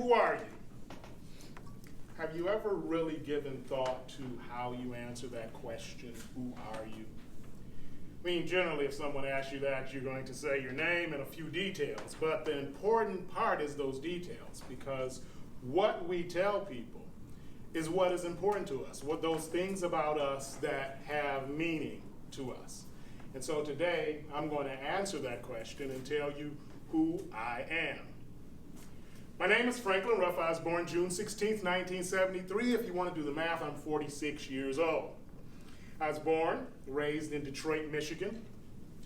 who are you? Have you ever really given thought to how you answer that question, who are you? I mean, generally, if someone asks you that, you're going to say your name and a few details. But the important part is those details, because what we tell people is what is important to us, what those things about us that have meaning to us. And so today, I'm going to answer that question and tell you who I am. My name is Franklin Ruff. I was born June 16th, 1973. If you want to do the math, I'm 46 years old. I was born, raised in Detroit, Michigan.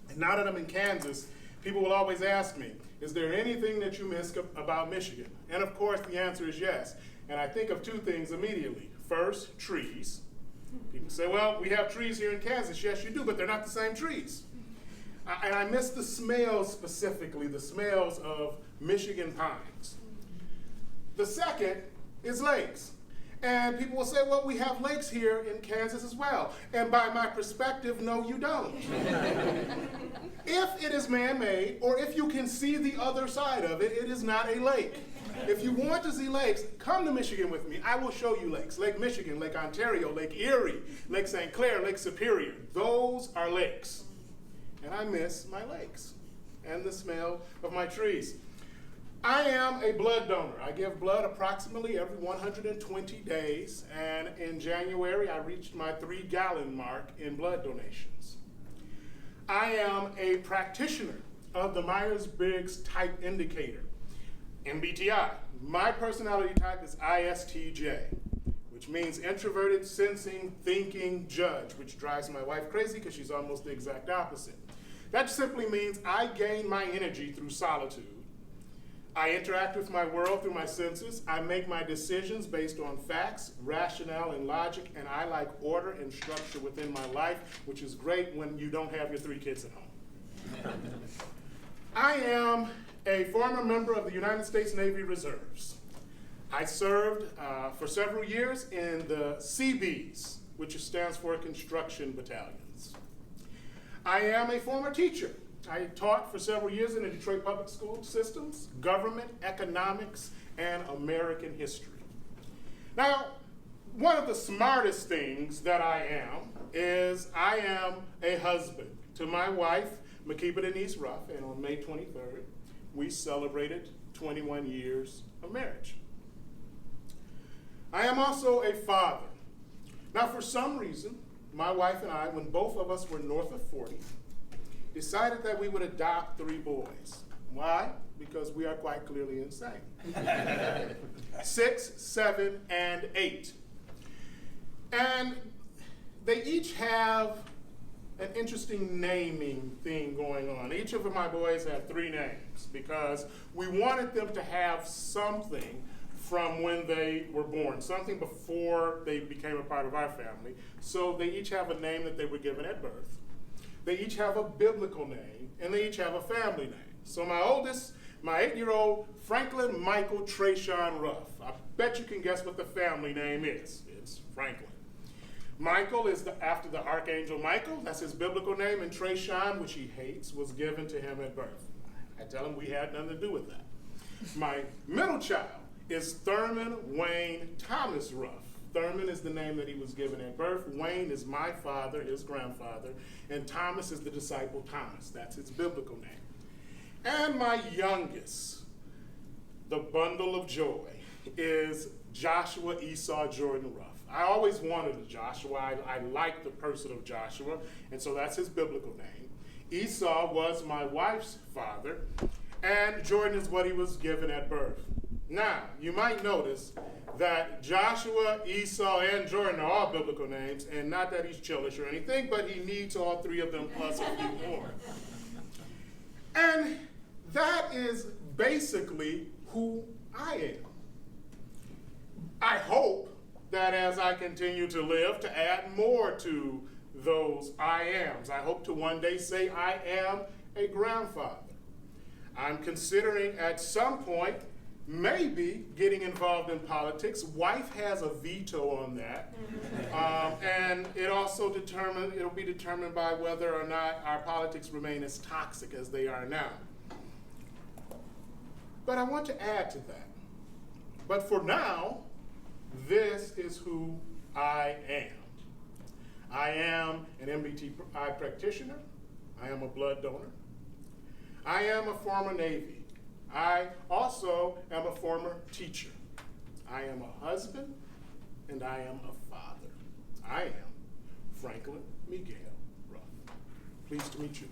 And now that I'm in Kansas, people will always ask me, is there anything that you miss about Michigan? And of course, the answer is yes. And I think of two things immediately. First, trees. People say, well, we have trees here in Kansas. Yes, you do, but they're not the same trees. And I miss the smells specifically, the smells of Michigan pines. The second is lakes. And people will say, well, we have lakes here in Kansas as well. And by my perspective, no, you don't. If it is man-made, or if you can see the other side of it, it is not a lake. If you want to see lakes, come to Michigan with me. I will show you lakes. Lake Michigan, Lake Ontario, Lake Erie, Lake St. Clair, Lake Superior. Those are lakes. And I miss my lakes and the smell of my trees. I am a blood donor. I give blood approximately every 120 days, and in January I reached my 3-gallon mark in blood donations. I am a practitioner of the Myers-Briggs Type Indicator, MBTI. My personality type is ISTJ, which means introverted, sensing, thinking, judge, which drives my wife crazy because she's almost the exact opposite. That simply means I gain my energy through solitude. I interact with my world through my senses. I make my decisions based on facts, rationale, and logic, and I like order and structure within my life, which is great when you don't have your 3 kids at home. I am a former member of the United States Navy Reserves. I served for several years in the Seabees, which stands for Construction Battalions. I am a former teacher. I taught for several years in the Detroit public school systems, government, economics, and American history. Now, one of the smartest things that I am is I am a husband to my wife, Makiba Denise Ruff, and on May 23rd, we celebrated 21 years of marriage. I am also a father. Now, for some reason, my wife and I, when both of us were north of 40, decided that we would adopt 3 boys. Why? Because we are quite clearly insane. 6, 7, and 8. And they each have an interesting naming thing going on. Each of my boys have 3 names because we wanted them to have something from when they were born, something before they became a part of our family. So they each have a name that they were given at birth. They each have a biblical name, and they each have a family name. So my oldest, my 8-year-old, Franklin Michael Trayshawn Ruff. I bet you can guess what the family name is. It's Franklin. Michael is after the Archangel Michael. That's his biblical name. And Trayshawn, which he hates, was given to him at birth. I tell him we had nothing to do with that. My middle child is Thurman Wayne Thomas Ruff. Thurman is the name that he was given at birth. Wayne is my father, his grandfather, and Thomas is the disciple Thomas. That's his biblical name. And my youngest, the bundle of joy, is Joshua Esau Jordan Ruff. I always wanted a Joshua. I like the person of Joshua, and so that's his biblical name. Esau was my wife's father, and Jordan is what he was given at birth. Now, you might notice that Joshua, Esau, and Jordan are all biblical names, and not that he's childish or anything, but he needs all 3 of them plus a few more. And that is basically who I am. I hope that as I continue to live, to add more to those I ams. I hope to one day say I am a grandfather. I'm considering at some point maybe getting involved in politics. Wife has a veto on that. And it'll be determined by whether or not our politics remain as toxic as they are now. But I want to add to that. But for now, this is who I am. I am an MBTI practitioner. I am a blood donor. I am a former Navy. I also am a former teacher. I am a husband, and I am a father. I am Franklin Miguel Ruff. Pleased to meet you.